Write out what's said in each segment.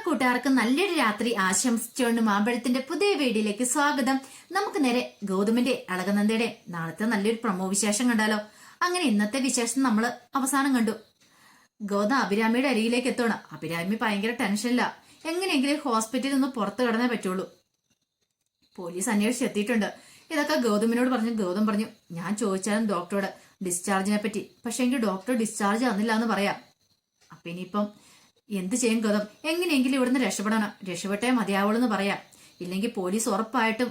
കൂട്ടുകാർക്ക് നല്ലൊരു രാത്രി ആശംസിച്ചുകൊണ്ട് മാമ്പഴത്തിന്റെ പുതിയ വീഡിയോയിലേക്ക് സ്വാഗതം. നമുക്ക് നേരെ ഗൗതമിന്റെ അളകനന്ദയുടെ നാളത്തെ നല്ലൊരു പ്രമോ വിശേഷം കണ്ടാലോ. അങ്ങനെ ഇന്നത്തെ വിശേഷം നമ്മൾ അവസാനം കണ്ടു. ഗൗതം അഭിരാമിയുടെ അരികിലേക്ക് എത്തണം. അഭിരാമി ഭയങ്കര ടെൻഷനില്ല. എങ്ങനെയെങ്കിലും ഹോസ്പിറ്റലിൽ നിന്ന് പുറത്തു കടന്നേ പറ്റുള്ളൂ. പോലീസ് അന്വേഷിച്ചെത്തിയിട്ടുണ്ട്. ഇതൊക്കെ ഗൗതമിനോട് പറഞ്ഞു. ഗൗതം പറഞ്ഞു, ഞാൻ ചോദിച്ചാലും ഡോക്ടറോട് ഡിസ്ചാർജിനെ പറ്റി, പക്ഷെ എങ്കിൽ ഡോക്ടർ ഡിസ്ചാർജ് തന്നില്ല എന്ന് പറയാം. അപ്പൊ ഇനിയിപ്പം എന്ത് ചെയ്യും ഗൗതം? എങ്ങനെയെങ്കിലും ഇവിടുന്ന് രക്ഷപ്പെടണം. രക്ഷപ്പെട്ടേ മതിയാവുള്ളൂ എന്ന് പറയാം. ഇല്ലെങ്കിൽ പോലീസ് ഉറപ്പായിട്ടും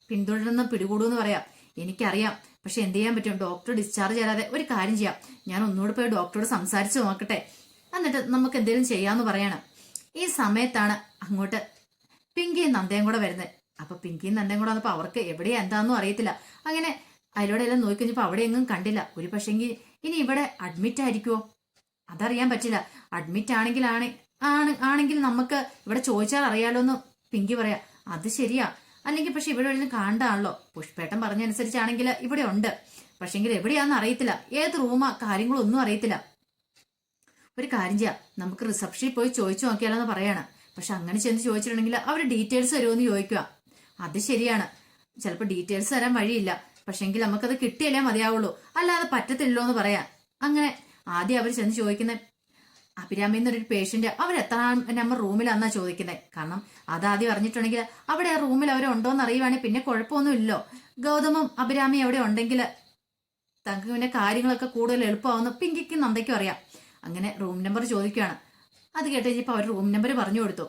പിന്തുടരുന്ന പിടികൂടുമെന്ന് പറയാം. എനിക്കറിയാം, പക്ഷെ എന്ത് ചെയ്യാൻ പറ്റും? ഡോക്ടർ ഡിസ്ചാർജ് ചെയ്യാതെ ഒരു കാര്യം ചെയ്യാം. ഞാൻ ഒന്നുകൂടെ പോയി ഡോക്ടറോട് സംസാരിച്ചു നോക്കട്ടെ, എന്നിട്ട് നമുക്ക് എന്തെങ്കിലും ചെയ്യാന്ന് പറയണം. ഈ സമയത്താണ് അങ്ങോട്ട് പിങ്കിയും നന്ദയും കൂടെ വരുന്നത്. അപ്പൊ പിങ്കിയും നന്ദയും കൂടെ വന്നപ്പോ അവർക്ക് എവിടെയാ എന്താണെന്നും അറിയത്തില്ല. അങ്ങനെ അതിലൂടെ എല്ലാം നോക്കിക്കഴിഞ്ഞപ്പോ അവിടെ എങ്ങും കണ്ടില്ല. ഒരു പക്ഷെങ്കിൽ ഇനി ഇവിടെ അഡ്മിറ്റ് ആയിരിക്കുമോ? അതറിയാൻ പറ്റില്ല. അഡ്മിറ്റ് ആണെങ്കിൽ നമുക്ക് ഇവിടെ ചോദിച്ചാൽ അറിയാലോ എന്ന് പിങ്കി പറയാ. അത് ശരിയാ. അല്ലെങ്കിൽ പക്ഷെ ഇവിടെ ഒന്നും കാണണ്ടാണല്ലോ. പുഷ്പേട്ടൻ പറഞ്ഞനുസരിച്ചാണെങ്കിൽ ഇവിടെ ഉണ്ട്. പക്ഷെങ്കിൽ എവിടെയാന്ന് അറിയത്തില്ല. ഏത് റൂമാ കാര്യങ്ങളൊന്നും അറിയത്തില്ല. ഒരു കാര്യം ചെയ്യാം, നമുക്ക് റിസപ്ഷനിൽ പോയി ചോദിച്ചു നോക്കിയാലോ എന്ന് പറയാണ്. പക്ഷെ അങ്ങനെ ചെന്ന് ചോദിച്ചിട്ടുണ്ടെങ്കിൽ അവർ ഡീറ്റെയിൽസ് തരുമോ എന്ന് ചോദിക്കുക. അത് ശരിയാണ്. ചിലപ്പോൾ ഡീറ്റെയിൽസ് തരാൻ വഴിയില്ല. പക്ഷെങ്കിൽ നമുക്കത് കിട്ടിയല്ലേ മതിയാവുള്ളൂ, അല്ലാതെ പറ്റത്തില്ലോ എന്ന് പറയാം. അങ്ങനെ ആദ്യം അവർ ചെന്ന് ചോദിക്കുന്നത് അഭിരാമി എന്നൊരു പേഷ്യന്റ് അവരെത്താൻ നമ്പർ റൂമിലാന്നാ ചോദിക്കുന്നത്. കാരണം അതാദ്യം അറിഞ്ഞിട്ടുണ്ടെങ്കിൽ അവിടെ ആ റൂമിൽ അവരുണ്ടോന്ന് അറിയുവാണെങ്കിൽ പിന്നെ കുഴപ്പമൊന്നുമില്ലല്ലോ. ഗൗതമും അഭിരാമി അവിടെ ഉണ്ടെങ്കിൽ തങ്ങൾക്ക് പിന്നെ കാര്യങ്ങളൊക്കെ കൂടുതൽ എളുപ്പമാവുന്നു പിങ്കിക്കും നന്ദയ്ക്കും അറിയാം. അങ്ങനെ റൂം നമ്പർ ചോദിക്കുകയാണ്. അത് കേട്ട് കഴിഞ്ഞപ്പോൾ അവർ റൂം നമ്പർ പറഞ്ഞു കൊടുത്തു.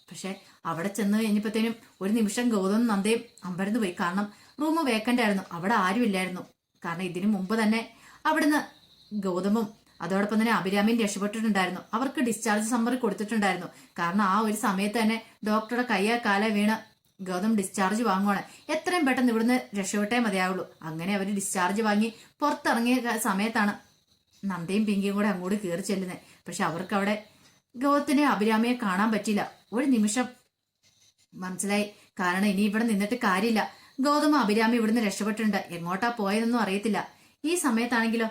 പക്ഷെ അവിടെ ചെന്ന് കഴിഞ്ഞപ്പോഴത്തേനും ഒരു നിമിഷം ഗൗതമും നന്ദയും അമ്പരന്ന് പോയി. കാരണം റൂം വേക്കൻ്റ് ആയിരുന്നു, അവിടെ ആരുമില്ലായിരുന്നു. കാരണം ഇതിനു മുമ്പ് തന്നെ അവിടുന്ന് ഗൗതമും അതോടൊപ്പം തന്നെ അഭിരാമിയും രക്ഷപ്പെട്ടിട്ടുണ്ടായിരുന്നു. അവർക്ക് ഡിസ്ചാർജ് സമ്മറി കൊടുത്തിട്ടുണ്ടായിരുന്നു. കാരണം ആ ഒരു സമയത്ത് തന്നെ ഡോക്ടറുടെ കയ്യാ കാല വീണ് ഗൗതം ഡിസ്ചാർജ് വാങ്ങുവാണ്. എത്രയും പെട്ടെന്ന് ഇവിടുന്ന് രക്ഷപ്പെട്ടേ മതിയാവുള്ളൂ. അങ്ങനെ അവർ ഡിസ്ചാർജ് വാങ്ങി പുറത്തിറങ്ങിയ സമയത്താണ് നന്ദയും പിങ്കിയും കൂടെ അങ്ങോട്ട് കയറി ചെല്ലുന്നത്. പക്ഷെ അവർക്ക് അവിടെ ഗൗതത്തിനെ അഭിരാമിയെ കാണാൻ പറ്റില്ല. ഒരു നിമിഷം മനസ്സിലായി. കാരണം ഇനി ഇവിടെ നിന്നിട്ട് കാര്യമില്ല. ഗൗതം അഭിരാമി ഇവിടുന്ന് രക്ഷപ്പെട്ടിട്ടുണ്ട്. എങ്ങോട്ടാ പോയതെന്നും അറിയത്തില്ല. ഈ സമയത്താണെങ്കിലോ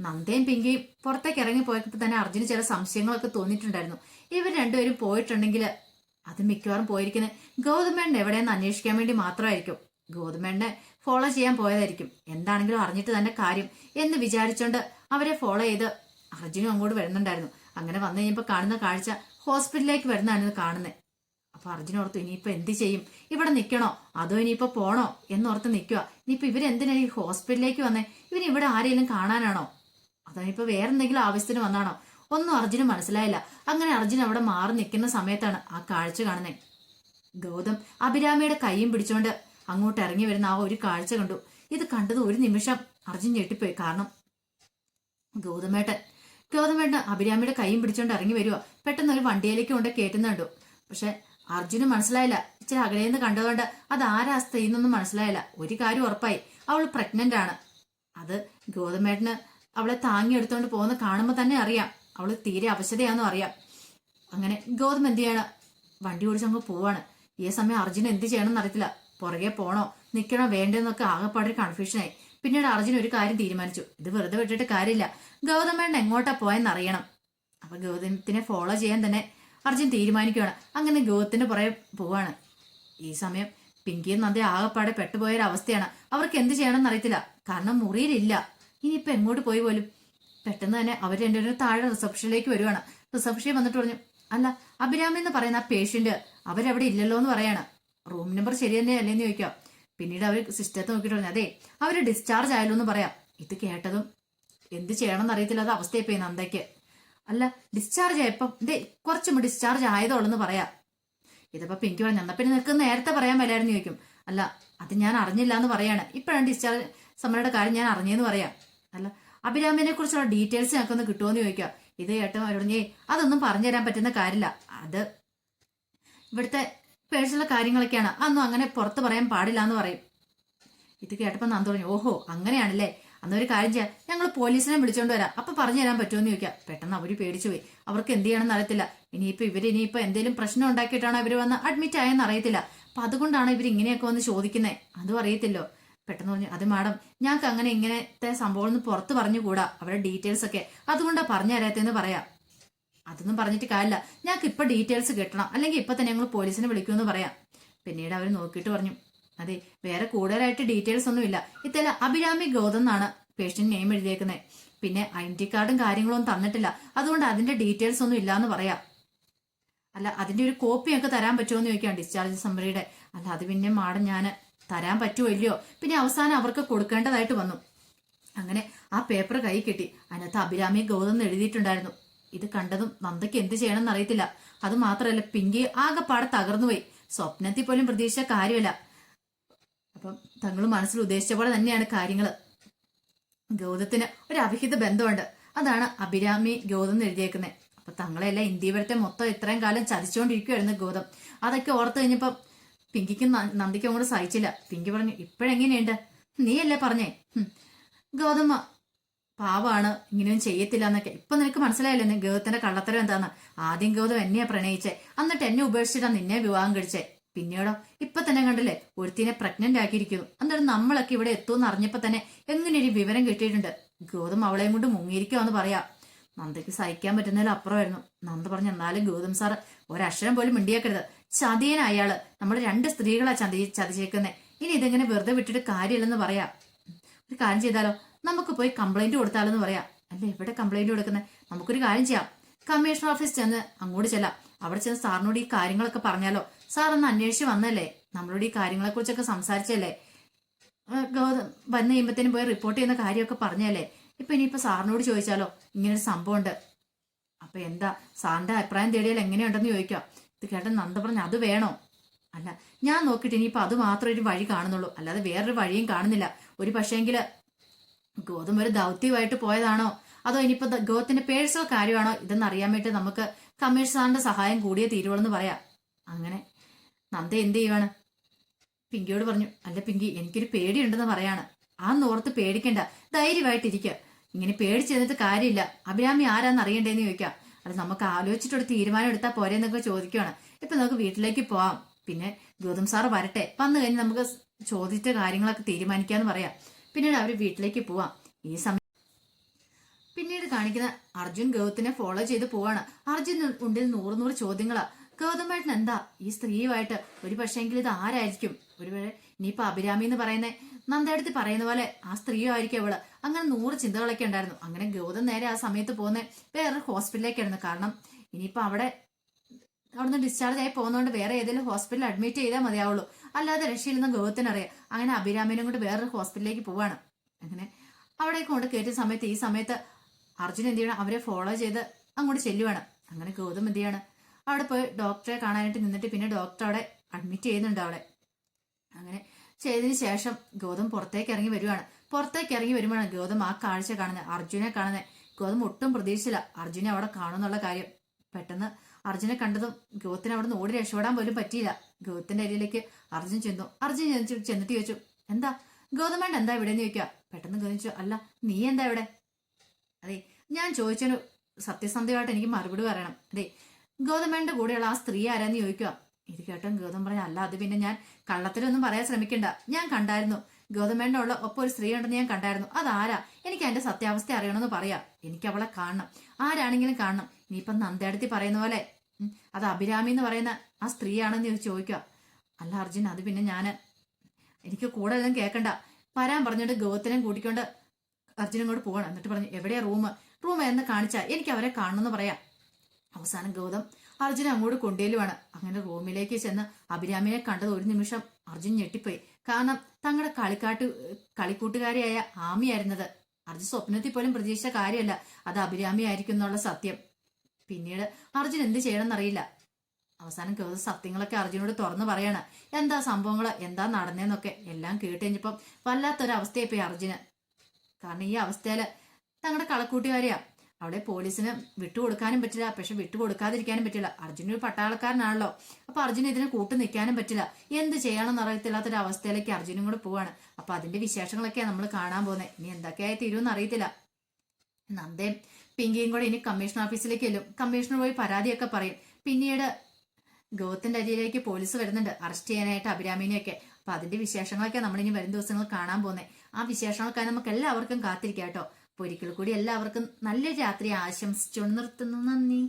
നന്ദയും പിങ്കിയും പുറത്തേക്ക് ഇറങ്ങി പോയപ്പോൾ തന്നെ അർജുന് ചില സംശയങ്ങളൊക്കെ തോന്നിയിട്ടുണ്ടായിരുന്നു. ഇവർ രണ്ടുപേരും പോയിട്ടുണ്ടെങ്കിൽ അത് മിക്കവാറും പോയിരിക്കുന്നത് ഗൗതമേണ്ണ എവിടെയെന്ന് അന്വേഷിക്കാൻ വേണ്ടി മാത്രമായിരിക്കും. ഗൗതമേണ്ണെ ഫോളോ ചെയ്യാൻ പോയതായിരിക്കും. എന്താണെങ്കിലും അറിഞ്ഞിട്ട് തന്നെ കാര്യം എന്ന് വിചാരിച്ചോണ്ട് അവരെ ഫോളോ ചെയ്ത് അർജുനും അങ്ങോട്ട് വരുന്നുണ്ടായിരുന്നു. അങ്ങനെ വന്നു കഴിഞ്ഞപ്പോൾ കാണുന്ന കാഴ്ച ഹോസ്പിറ്റലിലേക്ക് വരുന്നതാണ് കാണുന്നത്. അപ്പൊ അർജുനോർത്തു, ഇനിയിപ്പോ എന്ത് ചെയ്യും? ഇവിടെ നിൽക്കണോ അതോ ഇനിയിപ്പോ പോണോ എന്നോർത്ത് നിൽക്കുക. ഇനിയിപ്പോ ഇവരെന്തിനാ ഈ ഹോസ്പിറ്റലിലേക്ക് വന്നേ? ഇവരിവിടെ ആരെങ്കിലും കാണാനാണോ അതോ ഇപ്പൊ വേറെന്തെങ്കിലും ആവശ്യത്തിന് വന്നാണോ? ഒന്നും അർജുന് മനസ്സിലായില്ല. അങ്ങനെ അർജുൻ അവിടെ മാറി നിൽക്കുന്ന സമയത്താണ് ആ കാഴ്ച കാണുന്നത്. ഗൗതം അഭിരാമിയുടെ കൈയും പിടിച്ചോണ്ട് അങ്ങോട്ട് ഇറങ്ങി വരുന്ന ആ ഒരു കാഴ്ച കണ്ടു. ഇത് കണ്ടത് ഒരു നിമിഷം അർജുൻ ഞെട്ടിപ്പോയി. കാരണം ഗൗതമേട്ടൻ അഭിരാമിയുടെ കൈയും പിടിച്ചോണ്ട് ഇറങ്ങി വരുക. പെട്ടെന്ന് ഒരു വണ്ടിയിലേക്ക് കൊണ്ട് കയറ്റുന്നുണ്ടു. പക്ഷെ അർജുന് മനസ്സിലായില്ല. ഇച്ചിരി അകലേന്ന് കണ്ടതുകൊണ്ട് അത് ആരാ സ്ത്രീന്നൊന്നും മനസ്സിലായില്ല. ഒരു കാര്യം ഉറപ്പായി, അവൾ പ്രഗ്നന്റ് ആണ്. അത് ഗൗതമേട്ടന് അവളെ താങ്ങിയെടുത്തോണ്ട് പോകുന്ന കാണുമ്പോൾ തന്നെ അറിയാം അവള് തീരെ അവശതയാണെന്നും അറിയാം. അങ്ങനെ ഗൗതം എന്ത് ചെയ്യണം, വണ്ടി ഓടിച്ചങ്ങ് പോവാണ്. ഈ സമയം അർജുൻ എന്ത് ചെയ്യണമെന്ന് അറിയത്തില്ല. പുറകെ പോണോ നിൽക്കണോ വേണ്ടെന്നൊക്കെ ആകെപ്പാടെ കൺഫ്യൂഷനായി. പിന്നീട് അർജുൻ ഒരു കാര്യം തീരുമാനിച്ചു. ഇത് വെറുതെ വിട്ടിട്ട് കാര്യമില്ല, ഗൗതമേട്ടൻ എങ്ങോട്ടാ പോയെന്ന് അറിയണം. അപ്പൊ ഗൗതമത്തിനെ ഫോളോ ചെയ്യാൻ തന്നെ അർജുൻ തീരുമാനിക്കുകയാണ്. അങ്ങനെ ഗൗതത്തിന്റെ പുറകെ പോവാണ്. ഈ സമയം പിങ്കിയും നന്ദി ആകെപ്പാടെ പെട്ടുപോയൊരവസ്ഥയാണ്. അവർക്ക് എന്ത് ചെയ്യണമെന്ന് അറിയത്തില്ല. കാരണം മുറിയിലില്ല. ഇനിയിപ്പോ എങ്ങോട്ട് പോയി പോലും. പെട്ടെന്ന് തന്നെ അവർ രണ്ടുപേരും താഴെ റിസപ്ഷനിലേക്ക് വരുവാണ്. റിസപ്ഷനിൽ വന്നിട്ട് പറഞ്ഞു, അല്ല അഭിരാമി എന്ന് പറയുന്ന ആ പേഷ്യന്റ് അവരവിടെ ഇല്ലല്ലോ എന്ന് പറയാണ്. റൂം നമ്പർ ശരി തന്നെ അല്ലേന്ന് ചോദിക്കാം. പിന്നീട് അവർ സിസ്റ്റത്തെ നോക്കിയിട്ട് പറഞ്ഞു, അതെ അവര് ഡിസ്ചാർജ് ആയല്ലോ എന്ന് പറയാം. ഇത് കേട്ടതും എന്ത് ചെയ്യണമെന്ന് അറിയത്തില്ലാത്ത അവസ്ഥയായിപ്പോയി നന്ദയ്ക്ക്. അല്ല ഡിസ്ചാർജ് ആയപ്പം കുറച്ച് മുമ്പ് ഡിസ്ചാർജ് ആയതോളെന്ന് പറയാം. ഇതിപ്പോ പിങ്കി പറഞ്ഞു, എന്നാ പിന്നെ നിൽക്കുന്ന നേരത്തെ പറയാൻ വല്ലായിരുന്നു ചോദിക്കും. അല്ല അത് ഞാൻ അറിഞ്ഞില്ല എന്ന് പറയാണ്. ഇപ്പോഴാണ് ഡിസ്ചാർജ് സമരയുടെ കാര്യം ഞാൻ അറിഞ്ഞെന്ന് പറയാം. അല്ല അഭിരാമിനെ കുറിച്ചുള്ള ഡീറ്റെയിൽസ് ഞങ്ങൾക്കൊന്ന് കിട്ടുമോന്ന് ചോദിക്കുക. ഇത് കേട്ടോ അവരോട് അതൊന്നും പറഞ്ഞു തരാൻ പറ്റുന്ന കാര്യമില്ല. അത് ഇവിടുത്തെ പേഴ്സണൽ കാര്യങ്ങളൊക്കെയാണ്, അതൊന്നും അങ്ങനെ പുറത്ത് പറയാൻ പാടില്ല എന്ന് പറയും. ഇത് കേട്ടപ്പോൾ നന്ദ പറഞ്ഞു, ഓഹോ അങ്ങനെയാണല്ലേ, അന്നൊരു കാര്യം ചെയ്യാം, ഞങ്ങൾ പോലീസിനെ വിളിച്ചോണ്ട് വരാം, അപ്പൊ പറഞ്ഞു തരാൻ പറ്റുമെന്ന് ചോദിക്കാം. പെട്ടെന്ന് അവര് പേടിച്ചു പോയി. അവർക്ക് എന്ത് ചെയ്യണമെന്ന് അറിയത്തില്ല. ഇനിയിപ്പോ എന്തെങ്കിലും പ്രശ്നം ഉണ്ടാക്കിയിട്ടാണോ ഇവര് വന്ന് അഡ്മിറ്റ് ആയെന്ന് അറിയത്തില്ല. അപ്പൊ അതുകൊണ്ടാണ് ഇവർ ഇങ്ങനെയൊക്കെ വന്ന് ചോദിക്കുന്നത്, അതും അറിയത്തില്ലോ. പെട്ടെന്ന് പറഞ്ഞു, അത് മാഡം ഞങ്ങൾക്ക് അങ്ങനെ ഇങ്ങനത്തെ സംഭവം ഒന്ന് പുറത്ത് പറഞ്ഞുകൂടാ, അവരുടെ ഡീറ്റെയിൽസ് ഒക്കെ, അതുകൊണ്ടാ പറഞ്ഞു തരാത്തെന്ന് പറയാം. അതൊന്നും പറഞ്ഞിട്ട് കാര്യമില്ല, ഞങ്ങൾക്ക് ഇപ്പൊ ഡീറ്റെയിൽസ് കിട്ടണം, അല്ലെങ്കിൽ ഇപ്പൊ തന്നെ ഞങ്ങൾ പോലീസിനെ വിളിക്കുമെന്ന് പറയാം. പിന്നീട് അവർ നോക്കിയിട്ട് പറഞ്ഞു, അതെ വേറെ കൂടുതലായിട്ട് ഡീറ്റെയിൽസ് ഒന്നുമില്ല, ഇത്തല അഭിരാമി ഗൗതം എന്നാണ് പേഷ്യന്റ് നെയിം എഴുതിയേക്കുന്നത്. പിന്നെ ഐഡന്റി കാർഡും കാര്യങ്ങളൊന്നും തന്നിട്ടില്ല, അതുകൊണ്ട് അതിന്റെ ഡീറ്റെയിൽസ് ഒന്നും ഇല്ലാന്ന് പറയാം. അല്ല അതിന്റെ ഒരു കോപ്പി ഞങ്ങൾക്ക് തരാൻ പറ്റുമോ എന്ന് ചോദിക്കാം ഡിസ്ചാർജ് സമ്മറിയുടെ. അല്ല അത് പിന്നെ മാഡം ഞാൻ തരാൻ പറ്റുമോ ഇല്ലയോ, പിന്നെ അവസാനം അവർക്ക് കൊടുക്കേണ്ടതായിട്ട് വന്നു. അങ്ങനെ ആ പേപ്പർ കൈ കിട്ടി, അതിനകത്ത് അഭിരാമി ഗൗതം എന്ന് എഴുതിയിട്ടുണ്ടായിരുന്നു. ഇത് കണ്ടതും നന്ദയ്ക്ക് എന്ത് ചെയ്യണമെന്ന് അറിയത്തില്ല. അത് മാത്രമല്ല പിങ്കി ആകെപ്പാടെ തകർന്നുപോയി, സ്വപ്നത്തിൽ പോലും പ്രതീക്ഷിച്ച കാര്യമല്ല. അപ്പം തങ്ങൾ മനസ്സിൽ ഉദ്ദേശിച്ച പോലെ തന്നെയാണ് കാര്യങ്ങൾ. ഗൗതത്തിന് ഒരു അവിഹിത ബന്ധമുണ്ട്, അതാണ് അഭിരാമി ഗൗതം എന്ന് എഴുതിയേക്കുന്നത്. അപ്പൊ തങ്ങളെല്ലാം ഇന്ത്യവരത്തെ മൊത്തം ഇത്രയും കാലം ചതിച്ചുകൊണ്ടിരിക്കുവായിരുന്നു ഗൗതം. അതൊക്കെ ഓർത്ത് കഴിഞ്ഞപ്പം പിങ്കിക്കും നന്ദിക്കും അങ്ങോട്ട് സഹിച്ചില്ല. പിങ്കി പറഞ്ഞു, ഇപ്പോഴെങ്ങനെയുണ്ട്, നീയല്ലേ പറഞ്ഞേ ഗൗതം പാവാണ്, ഇങ്ങനെയൊന്നും ചെയ്യത്തില്ല എന്നൊക്കെ. ഇപ്പൊ നിനക്ക് മനസ്സിലായല്ലോ ഗൗതത്തിന്റെ കള്ളത്തരം എന്താന്ന്. ആദ്യം ഗൗതം എന്നെയാ പ്രണയിച്ചേ, എന്നിട്ട് എന്നെ ഉപേക്ഷിച്ചിട്ടാ നിന്നെ വിവാഹം കഴിച്ചേ. പിന്നീടോ ഇപ്പൊ തന്നെ കണ്ടില്ലേ ഒരുത്തിനെ പ്രഗ്നന്റ് ആക്കിയിരിക്കുന്നു. എന്നിട്ട് നമ്മളൊക്കെ ഇവിടെ എത്തുമെന്ന് അറിഞ്ഞപ്പോ തന്നെ എങ്ങനെയൊരു വിവരം കിട്ടിയിട്ടുണ്ട്. ഗൗതം അവളെയും കൊണ്ട് മുങ്ങിയിരിക്കുവാന്ന് പറയാ. നന്ദയ്ക്ക് സഹിക്കാൻ പറ്റുന്നതിലും അപ്പുറമായിരുന്നു. നന്ദ പറഞ്ഞു, എന്നാലും ഗൗതം സാർ ഒരക്ഷരം പോലും മിണ്ടിയേക്കരുത്, ചതിയന അയാള്, നമ്മൾ 2 സ്ത്രീകളാ ചതിച്ചേക്കുന്നേ. ഇനി ഇതെങ്ങനെ വെറുതെ വിട്ടിട്ട് കാര്യമില്ലെന്ന് പറയാ. ഒരു കാര്യം ചെയ്താലോ, നമുക്ക് പോയി കംപ്ലൈന്റ് കൊടുത്താലെന്ന് പറയാം. അല്ല എവിടെ കംപ്ലൈന്റ് കൊടുക്കുന്നത്, നമുക്കൊരു കാര്യം ചെയ്യാം, കമ്മീഷണർ ഓഫീസ് ചെന്ന് അങ്ങോട്ട് ചെല്ലാം. അവിടെ ചെന്ന് സാറിനോട് ഈ കാര്യങ്ങളൊക്കെ പറഞ്ഞാലോ, സാർ ഒന്ന് അന്വേഷിച്ച് വന്നല്ലേ, നമ്മളോട് ഈ കാര്യങ്ങളെ കുറിച്ചൊക്കെ സംസാരിച്ചല്ലേ, ഗൗതം വന്നു കഴിയുമ്പത്തേനും പോയി റിപ്പോർട്ട് ചെയ്യുന്ന കാര്യമൊക്കെ പറഞ്ഞല്ലേ. ഇപ്പൊ ഇനിയിപ്പോ സാറിനോട് ചോദിച്ചാലോ ഇങ്ങനൊരു സംഭവം ഉണ്ട്, അപ്പൊ എന്താ സാറിന്റെ അഭിപ്രായം തേടിയാൽ എങ്ങനെയുണ്ടെന്ന് ചോദിക്കാം. ഇത് കേട്ട നന്ദ പറഞ്ഞു, അത് വേണോ? അല്ല ഞാൻ നോക്കിയിട്ട് ഇനിയിപ്പോ അത് മാത്രം ഒരു വഴി കാണുന്നുള്ളൂ, അല്ലാതെ വേറൊരു വഴിയും കാണുന്നില്ല. ഒരു പക്ഷേങ്കില് ഗൗതം ഒരു ദൗത്യമായിട്ട് പോയതാണോ, അതോ ഇനിയിപ്പോ ഗൗതത്തിന്റെ പേഴ്സണൽ കാര്യമാണോ ഇതെന്ന് അറിയാൻ വേണ്ടി നമുക്ക് കമ്മീഷണർ സാറിന്റെ സഹായം കൂടിയേ തീരുവോളെന്ന് പറയാം. അങ്ങനെ നന്ദ എന്ത് ചെയ്യുവാണ്, പിങ്കിയോട് പറഞ്ഞു, അല്ല പിങ്കി എനിക്കൊരു പേടിയുണ്ടെന്ന് പറയാണ്. ആ നോർത്ത് പേടിക്കണ്ട, ധൈര്യമായിട്ടിരിക്കുക, ഇങ്ങനെ പേടിച്ച് ചെന്നിട്ട് കാര്യമില്ല. അഭിരാമി ആരാന്ന് അറിയണ്ടേന്ന് ചോദിക്കാം. അത് നമുക്ക് ആലോചിച്ചിട്ടൊരു തീരുമാനം എടുത്താൽ പോരെന്നൊക്കെ ചോദിക്കുവാണ്. ഇപ്പൊ നമുക്ക് വീട്ടിലേക്ക് പോവാം, പിന്നെ ഗൗതം സാറ് വരട്ടെ, വന്നു കഴിഞ്ഞ് നമുക്ക് ചോദിച്ച കാര്യങ്ങളൊക്കെ തീരുമാനിക്കാന്ന് പറയാം. പിന്നീട് അവര് വീട്ടിലേക്ക് പോവാം. ഈ സമയം പിന്നീട് കാണിക്കുന്ന അർജുൻ ഗൗതത്തിനെ ഫോളോ ചെയ്ത് പോവാണ്. അർജുൻ ഉണ്ടിൽ 100 ചോദ്യങ്ങളാ. ഗൗതമേട്ടൻ എന്താ ഈ സ്ത്രീയുമായിട്ട്, ഒരു പക്ഷേങ്കിൽ ഇത് ആരായിരിക്കും, ഒരുവേളെ ഇനിയിപ്പോ അഭിരാമി എന്ന് പറയുന്ന നന്ദയെടുത്ത് പറയുന്ന പോലെ ആ സ്ത്രീയും ആയിരിക്കും അവള്. അങ്ങനെ 100 ചിന്തകളൊക്കെ ഉണ്ടായിരുന്നു. അങ്ങനെ ഗൗതം നേരെ ആ സമയത്ത് പോകുന്ന വേറൊരു ഹോസ്പിറ്റലിലേക്കായിരുന്നു. കാരണം ഇനിയിപ്പോ അവിടുന്ന് ഡിസ്ചാർജ് ആയി പോകുന്നതുകൊണ്ട് വേറെ ഏതെങ്കിലും ഹോസ്പിറ്റലിൽ അഡ്മിറ്റ് ചെയ്താൽ മതിയാവുള്ളൂ, അല്ലാതെ രക്ഷയില്ലെന്ന് ഗൗതത്തിനറിയാം. അങ്ങനെ അഭിരാമിനെ കൊണ്ട് വേറൊരു ഹോസ്പിറ്റലിലേക്ക് പോവാണ്. അങ്ങനെ അവിടേക്ക് കൊണ്ട് കയറ്റിയ സമയത്ത് ഈ സമയത്ത് അർജുൻ എന്ത് ചെയ്യണം, അവരെ ഫോളോ ചെയ്ത് അങ്ങോട്ട് ചെല്ലുവാണ്. അങ്ങനെ ഗൗതം എന്ത് ചെയ്യാണ്, അവിടെ പോയി ഡോക്ടറെ കാണാനായിട്ട് നിന്നിട്ട് പിന്നെ ഡോക്ടർ അവിടെ അഡ്മിറ്റ് ചെയ്യുന്നുണ്ട് അവളെ. അങ്ങനെ ചെയ്തതിന് ശേഷം ഗൗതം പുറത്തേക്ക് ഇറങ്ങി വരുവാണ്. പുറത്തേക്ക് ഇറങ്ങി വരുമ്പോഴാണ് ഗൗതം ആ കാഴ്ച കാണുന്നത്, അർജുനെ കാണുന്നത്. ഗൗതം ഒട്ടും പ്രതീക്ഷിച്ചില്ല അർജുനെ അവിടെ കാണുന്നുള്ള കാര്യം. പെട്ടെന്ന് അർജുനെ കണ്ടതും ഗൗതത്തിന് അവിടെ നിന്ന് ഓടി രക്ഷപ്പെടാൻ പോലും പറ്റിയില്ല. ഗൗതത്തിന്റെ അരിയിലേക്ക് അർജുൻ ചെന്നു. അർജുൻ ചെന്നിട്ട് ചോദിച്ചു, എന്താ ഗൗതമേണ്ട എന്താ ഇവിടെ എന്ന് ചോദിക്കുക. പെട്ടെന്ന് ഗൗതം, അല്ല നീ എന്താ ഇവിടെ? അതെ ഞാൻ ചോദിച്ചൊരു സത്യസന്ധമായിട്ട് എനിക്ക് മറുപടി പറയണം. അതെ ഗൗതമേന്റെ കൂടെയുള്ള ആ സ്ത്രീ ആരാന്ന് ചോദിക്കുക. ഇത് കേട്ടോ ഗൗതം പറഞ്ഞു, അല്ല അത് പിന്നെ ഞാൻ കള്ളത്തിലൊന്നും പറയാൻ ശ്രമിക്കണ്ട, ഞാൻ കണ്ടായിരുന്നു, ഗൗതമേന്റെ ഉള്ള ഒപ്പം ഒരു സ്ത്രീ ഉണ്ടെന്ന് ഞാൻ കണ്ടായിരുന്നു. അതാരാ, എനിക്ക് അതിന്റെ സത്യാവസ്ഥ അറിയണമെന്ന് പറയാം, എനിക്ക് അവളെ കാണണം, ആരാണെങ്കിലും കാണണം. ഇനിയിപ്പം നന്ദേടത്തി പറയുന്ന പോലെ അത് അഭിരാമി എന്ന് പറയുന്ന ആ സ്ത്രീയാണെന്ന് ചോദിക്കുക. അല്ല അർജുൻ അത് പിന്നെ എനിക്ക് കൂടുതലൊന്നും കേൾക്കണ്ട, വരാൻ പറഞ്ഞിട്ട് ഗൗതത്തിനെയും കൂട്ടിക്കൊണ്ട് അർജുനും കൂടെ പോകണം. എന്നിട്ട് പറഞ്ഞു, എവിടെയാ റൂം എന്ന് കാണിച്ചാൽ എനിക്ക് അവരെ കാണണമെന്ന് പറയാം. അവസാനം ഗൗതം അർജുനെ അങ്ങോട്ട് കൊണ്ടുവരുവാണ്. അങ്ങനെ റൂമിലേക്ക് ചെന്ന് അഭിരാമിനെ കണ്ടത് ഒരു നിമിഷം അർജുൻ ഞെട്ടിപ്പോയി. കാരണം തങ്ങളുടെ കളിക്കൂട്ടുകാരിയായ ആമിയായിരുന്നത്. അർജുൻ സ്വപ്നത്തിൽ പോലും പ്രതീക്ഷിച്ച കാര്യമല്ല അത് അഭിരാമി ആയിരിക്കും എന്നുള്ള സത്യം. പിന്നീട് അർജുൻ എന്ത് ചെയ്യണമെന്നറിയില്ല. അവസാനം ഗൗതം സത്യങ്ങളൊക്കെ അർജുനോട് തുറന്നു പറയാണ്, എന്താ സംഭവങ്ങൾ എന്താ നടന്നേന്നൊക്കെ. എല്ലാം കേട്ട് കഴിഞ്ഞപ്പം വല്ലാത്തൊരവസ്ഥയായി പോയി അർജുന്. കാരണം ഈ അവസ്ഥയില് തങ്ങളുടെ കളക്കൂട്ടുകാരിയാ, അവിടെ പോലീസിന് വിട്ടുകൊടുക്കാനും പറ്റില്ല, പക്ഷെ വിട്ടുകൊടുക്കാതിരിക്കാനും പറ്റില്ല. അർജുന ഒരു പട്ടാളക്കാരനാണല്ലോ, അപ്പൊ അർജുന ഇതിന് കൂട്ടു നിൽക്കാനും പറ്റില്ല. എന്ത് ചെയ്യണമെന്ന് അറിയത്തില്ലാത്തൊരു അവസ്ഥയിലേക്ക് അർജുനും കൂടെ പോവാണ്. അപ്പൊ അതിന്റെ വിശേഷങ്ങളൊക്കെയാണ് നമ്മൾ കാണാൻ പോകുന്നത്. ഇനി എന്തൊക്കെയായി തീരുമെന്ന് അറിയത്തില്ല. നന്ദയും പിങ്കിയും കൂടെ ഇനി കമ്മീഷണർ ഓഫീസിലേക്ക് ചെല്ലും. കമ്മീഷണർ പോയി പരാതിയൊക്കെ പറയും. പിന്നീട് ഗൗതത്തിന്റെ അരിയിലേക്ക് പോലീസ് വരുന്നുണ്ട് അറസ്റ്റ് ചെയ്യാനായിട്ട് അഭിരാമിനെയൊക്കെ. അപ്പൊ അതിന്റെ വിശേഷങ്ങളൊക്കെ നമ്മൾ ഇനി വരും ദിവസങ്ങൾ കാണാൻ പോകുന്നത്. ആ വിശേഷങ്ങൾക്കായി നമുക്ക് എല്ലാവർക്കും കാത്തിരിക്കാം കേട്ടോ. അപ്പൊ ഒരിക്കൽ കൂടി എല്ലാവർക്കും നല്ലൊരു രാത്രി ആശംസിച്ചുകൊണ്ട് നിർത്തുന്നു. നന്ദി.